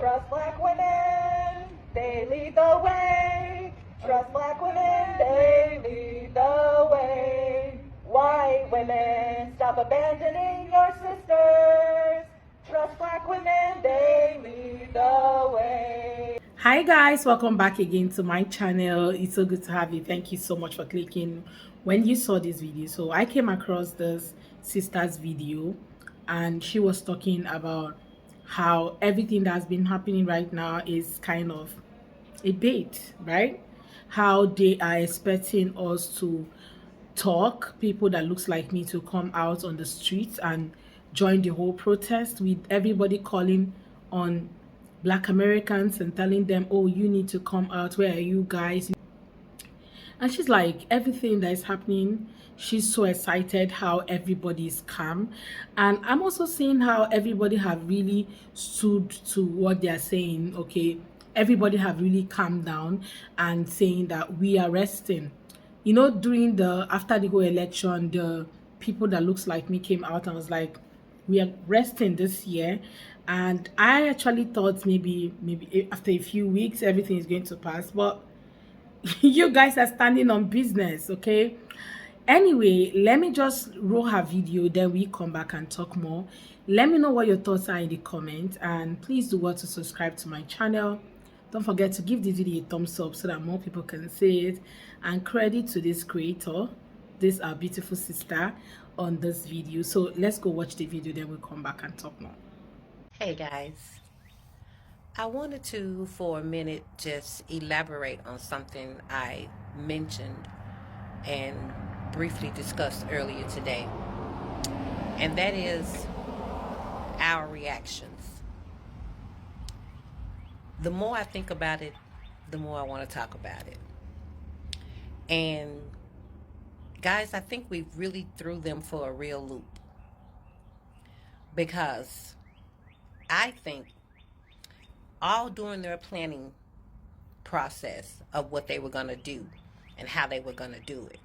Trust black women, they lead the way. Trust black women, they lead the way. White women, stop abandoning your sisters. Trust black women, they lead the way. Hi guys, welcome back again to my channel. It's so good to have you. Thank you so much for clicking when you saw this video. So I came across this sister's video and she was talking about how everything that's been happening right now is kind of a bait, right? How they are expecting us to talk, people that looks like me to come out on the streets and join the whole protest, with everybody calling on Black Americans and telling them, oh, you need to come out, where are you guys? And she's like, everything that is happening, she's so excited how everybody is calm. And I'm also seeing how everybody have really stood to what they are saying. Okay, everybody have really calmed down and saying that we are resting. You know, during the after the whole election, the people that looks like me came out and was like, we are resting this year. And I actually thought maybe after a few weeks everything is going to pass, but you guys are standing on business. Okay, anyway, let me just roll her video, then we come back and talk more. Let me know what your thoughts are in the comments, and please do well to subscribe to my channel. Don't forget to give this video a thumbs up so that more people can see it. And credit to this creator, this our beautiful sister, on this video. So let's go watch the video, then we'll come back and talk more. Hey guys, I wanted to for a minute just elaborate on something I mentioned and briefly discussed earlier today, and that is our reactions. The more I think about it, the more I want to talk about it. And guys, I think we really threw them for a real loop, because I think all during their planning process of what they were going to do and how they were going to do it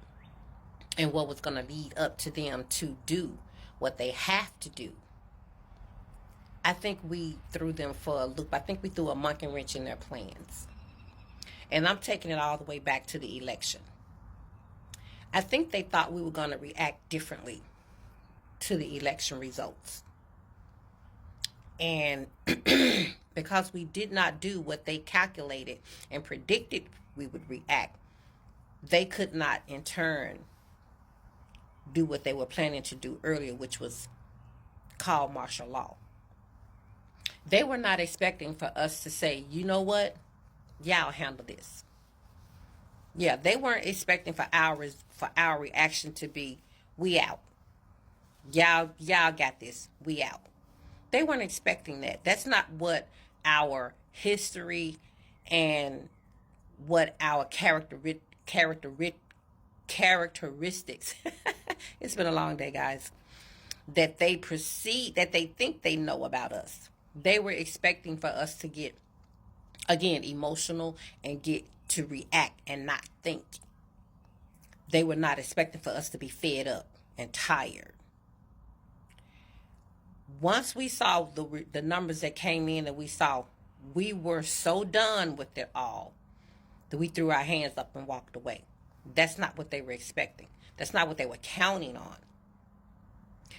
and what was going to lead up to them to do what they have to do, I think we threw them for a loop. I think we threw a monkey wrench in their plans. And I'm taking it all the way back to the election. I think they thought we were going to react differently to the election results. And because we did not do what they calculated and predicted we would react, they could not in turn do what they were planning to do earlier, which was call martial law. They were not expecting for us to say, you know what, y'all handle this. Yeah, they weren't expecting for our reaction to be, we out. Y'all got this, we out. They weren't expecting that. That's not what our history and what our characteristics it's been a long day, guys, that they think they know about us. They were expecting for us to get, again, emotional and get to react and not think. They were not expecting for us to be fed up and tired. Once we saw the numbers that came in, and we were so done with it all that we threw our hands up and walked away. That's not what they were expecting. That's not what they were counting on.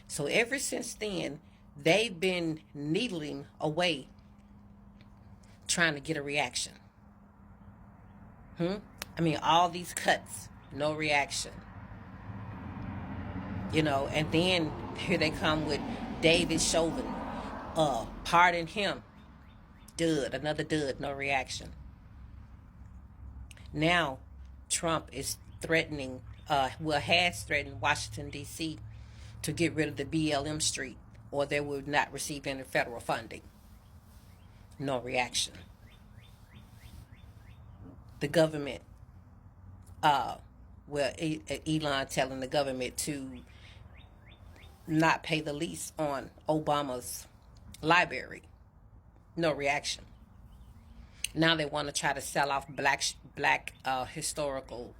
So ever since then, they've been needling away, trying to get a reaction. I mean, all these cuts, no reaction. You know, and then here they come with David Chauvin. Pardon him. Dud, another dud, no reaction. Now, Trump is threatening, has threatened Washington, D.C. to get rid of the BLM Street, or they will not receive any federal funding. No reaction. The government, Elon telling the government to not pay the lease on Obama's library. No reaction. Now they want to try to sell off black historical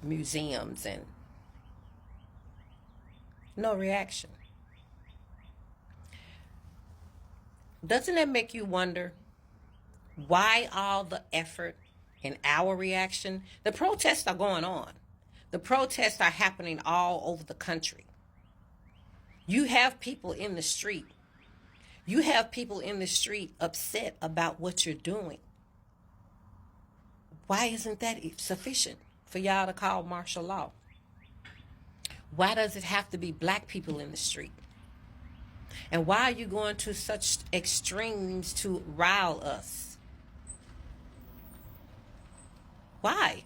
museums, and no reaction. Doesn't that make you wonder why all the effort in our reaction? The protests are going on. The protests are happening all over the country. You have people in the street. You have people in the street upset about what you're doing. Why isn't that sufficient for y'all to call martial law? Why does it have to be black people in the street? And why are you going to such extremes to rile us? Why?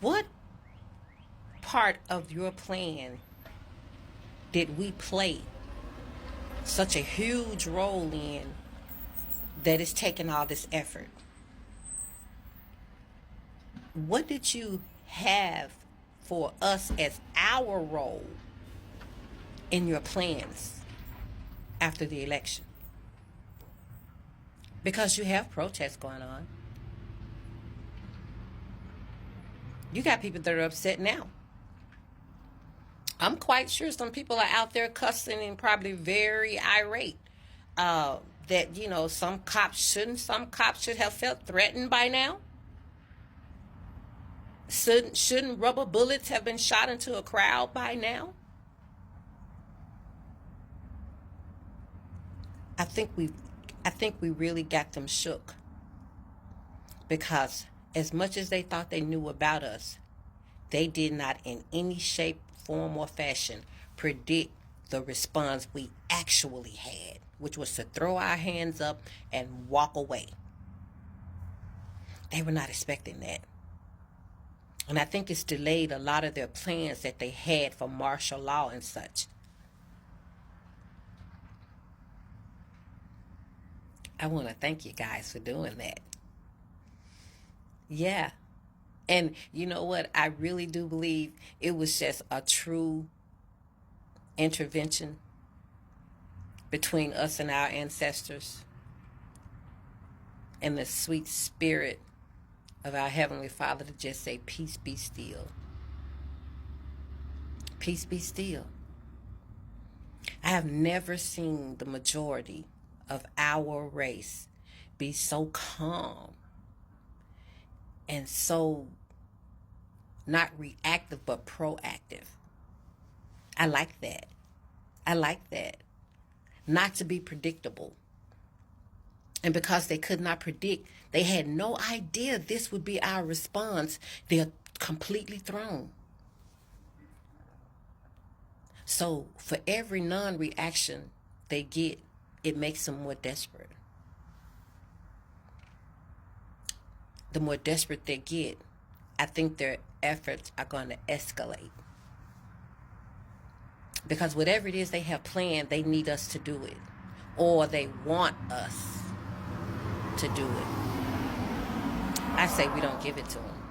What part of your plan did we play such a huge role in that is taking all this effort? What did you have for us as our role in your plans after the election? Because you have protests going on. You got people that are upset now. I'm quite sure some people are out there cussing and probably very irate. That, you know, some cops should have felt threatened by now. Shouldn't rubber bullets have been shot into a crowd by now? I think we really got them shook, because as much as they thought they knew about us, they did not in any shape, form, or fashion predict the response we actually had, which was to throw our hands up and walk away. They were not expecting that. And I think it's delayed a lot of their plans that they had for martial law and such. I want to thank you guys for doing that. Yeah. And you know what? I really do believe it was just a true intervention between us and our ancestors, and the sweet spirit of our Heavenly Father to just say, peace be still. Peace be still. I have never seen the majority of our race be so calm and so not reactive but proactive. I like that. I like that. Not to be predictable. And because they could not predict, they had no idea this would be our response, they're completely thrown. So for every non-reaction they get, it makes them more desperate. The more desperate they get, I think their efforts are going to escalate. Because whatever it is they have planned, they need us to do it. Or they want us to do it. I say we don't give it to them.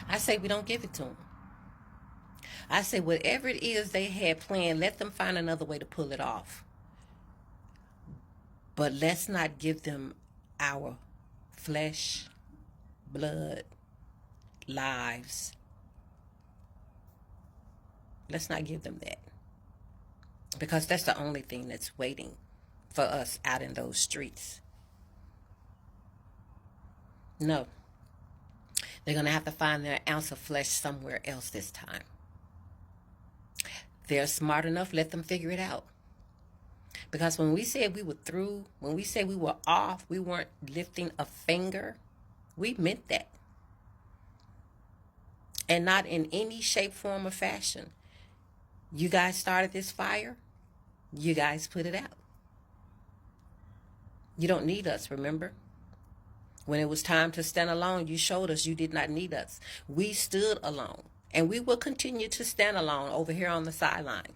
I say we don't give it to them. I say whatever it is they had planned, let them find another way to pull it off. But let's not give them our flesh, blood, lives. Let's not give them that. Because that's the only thing that's waiting for us out in those streets. No. They're going to have to find their ounce of flesh somewhere else this time. They're smart enough, let them figure it out. Because when we said we were through, when we said we were off, we weren't lifting a finger, we meant that. And not in any shape, form, or fashion. You guys started this fire. You guys put it out. You don't need us, remember? When it was time to stand alone, you showed us you did not need us. We stood alone. And we will continue to stand alone over here on the sideline.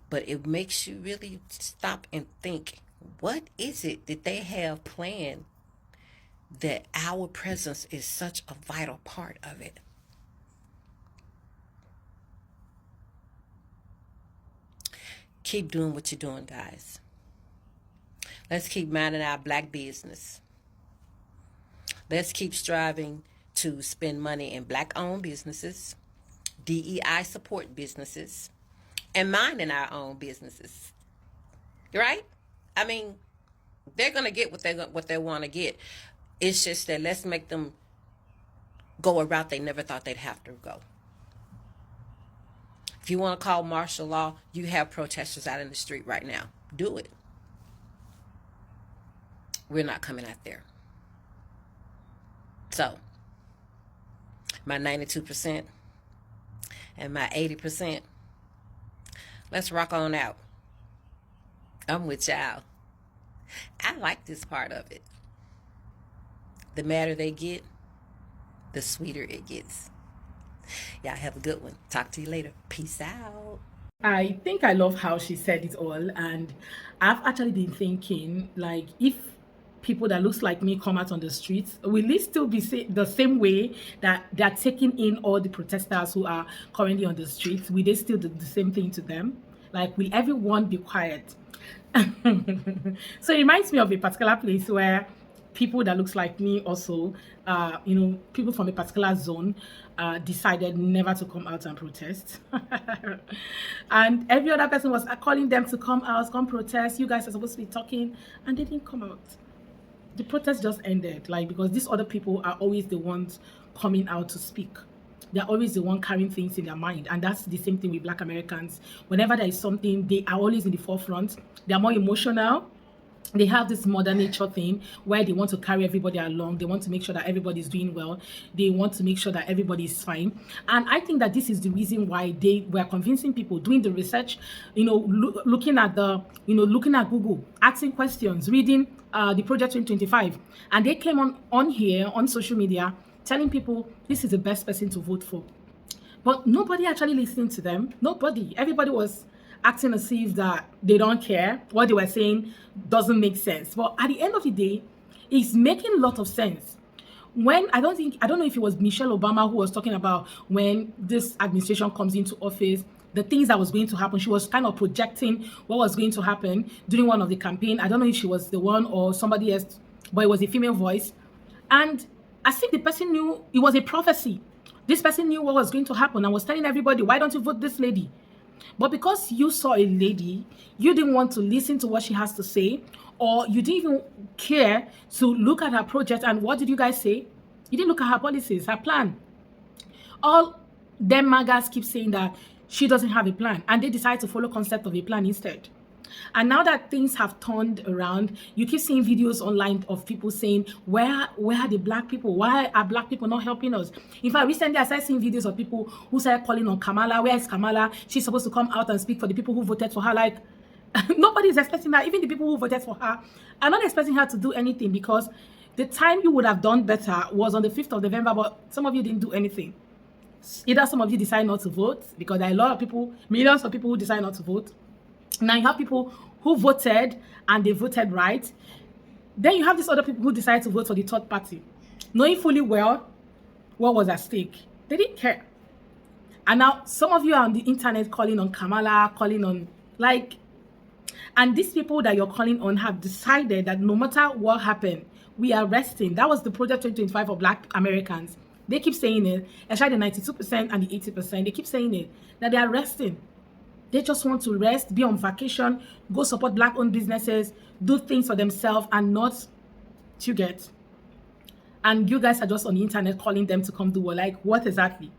But it makes you really stop and think, what is it that they have planned that our presence is such a vital part of it? Keep doing what you're doing, guys. Let's keep minding our black business. Let's keep striving to spend money in black-owned businesses, DEI support businesses, and minding our own businesses, right? I mean, they're gonna get what they want to get. It's just that let's make them go a route they never thought they'd have to go. If you want to call martial law, you have protesters out in the street right now. Do it. We're not coming out there. So, my 92% and my 80%, let's rock on out. I'm with y'all. I like this part of it. The madder they get, the sweeter it gets. Y'all have a good one. Talk to you later. Peace out. I think I love how she said it all, and I've actually been thinking, like, if people that looks like me come out on the streets, will it still be the same way that they're taking in all the protesters who are currently on the streets? Will they still do the same thing to them? Like, will everyone be quiet? So it reminds me of a particular place where people that looks like me also, people from a particular zone decided never to come out and protest. And every other person was calling them to come out, come protest. You guys are supposed to be talking, and they didn't come out. The protest just ended, like, because these other people are always the ones coming out to speak. They're always the one carrying things in their mind, and that's the same thing with Black Americans. Whenever there is something, they are always in the forefront. They are more emotional. They have this mother nature thing where they want to carry everybody along. They want to make sure that everybody's doing well. They want to make sure that everybody is fine. And I think that this is the reason why they were convincing people, doing the research, looking at Google, asking questions, reading the Project 2025. And they came on here on social media telling people this is the best person to vote for. But nobody actually listened to them. Nobody. Everybody was acting as if that they don't care. What they were saying doesn't make sense. But at the end of the day, it's making a lot of sense. When I don't know if it was Michelle Obama who was talking about when this administration comes into office, the things that was going to happen. She was kind of projecting what was going to happen during one of the campaign. I don't know if she was the one or somebody else, but it was a female voice. And I think the person knew it was a prophecy. This person knew what was going to happen and was telling everybody, why don't you vote this lady? But because you saw a lady, you didn't want to listen to what she has to say, or you didn't even care to look at her project. And what did you guys say? You didn't look at her policies, her plan. All them MAGAs keep saying that she doesn't have a plan, and they decide to follow concept of a plan instead. And now that things have turned around, you keep seeing videos online of people saying, where are the Black people? Why are Black people not helping us? In fact, recently I started seeing videos of people who started calling on Kamala. Where is Kamala? She's supposed to come out and speak for the people who voted for her. Like, nobody is expecting that. Even the people who voted for her are not expecting her to do anything, because the time you would have done better was on the 5th of November, but some of you didn't do anything. Either some of you decide not to vote, because there are a lot of people, millions of people who decide not to vote. Now you have people who voted and they voted right. Then you have these other people who decide to vote for the third party, knowing fully well what was at stake. They didn't care. And now some of you are on the internet calling on Kamala, calling on and these people that you're calling on have decided that no matter what happened, we are resting. That was the Project 2025 of Black Americans. They keep saying it, especially the 92% and the 80%. They keep saying it, that they are resting. They just want to rest, be on vacation, go support Black-owned businesses, do things for themselves, and not to get. And you guys are just on the internet calling them to come do what? Like, what exactly?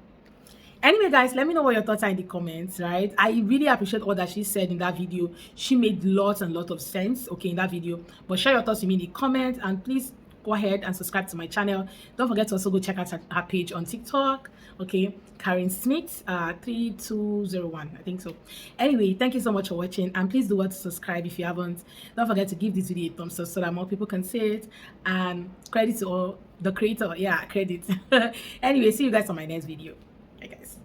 Anyway, guys, let me know what your thoughts are in the comments, right? I really appreciate all that she said in that video. She made lots and lots of sense, okay, in that video. But share your thoughts with me in the comments, and please go ahead and subscribe to my channel. Don't forget to also go check out her page on TikTok, okay? Karen Smith 3201, I think so. Anyway, thank you so much for watching, and please do what to subscribe if you haven't. Don't forget to give this video a thumbs up so that more people can see it. And credit to all the creator, yeah, credit. Anyway, see you guys on my next video. Bye guys.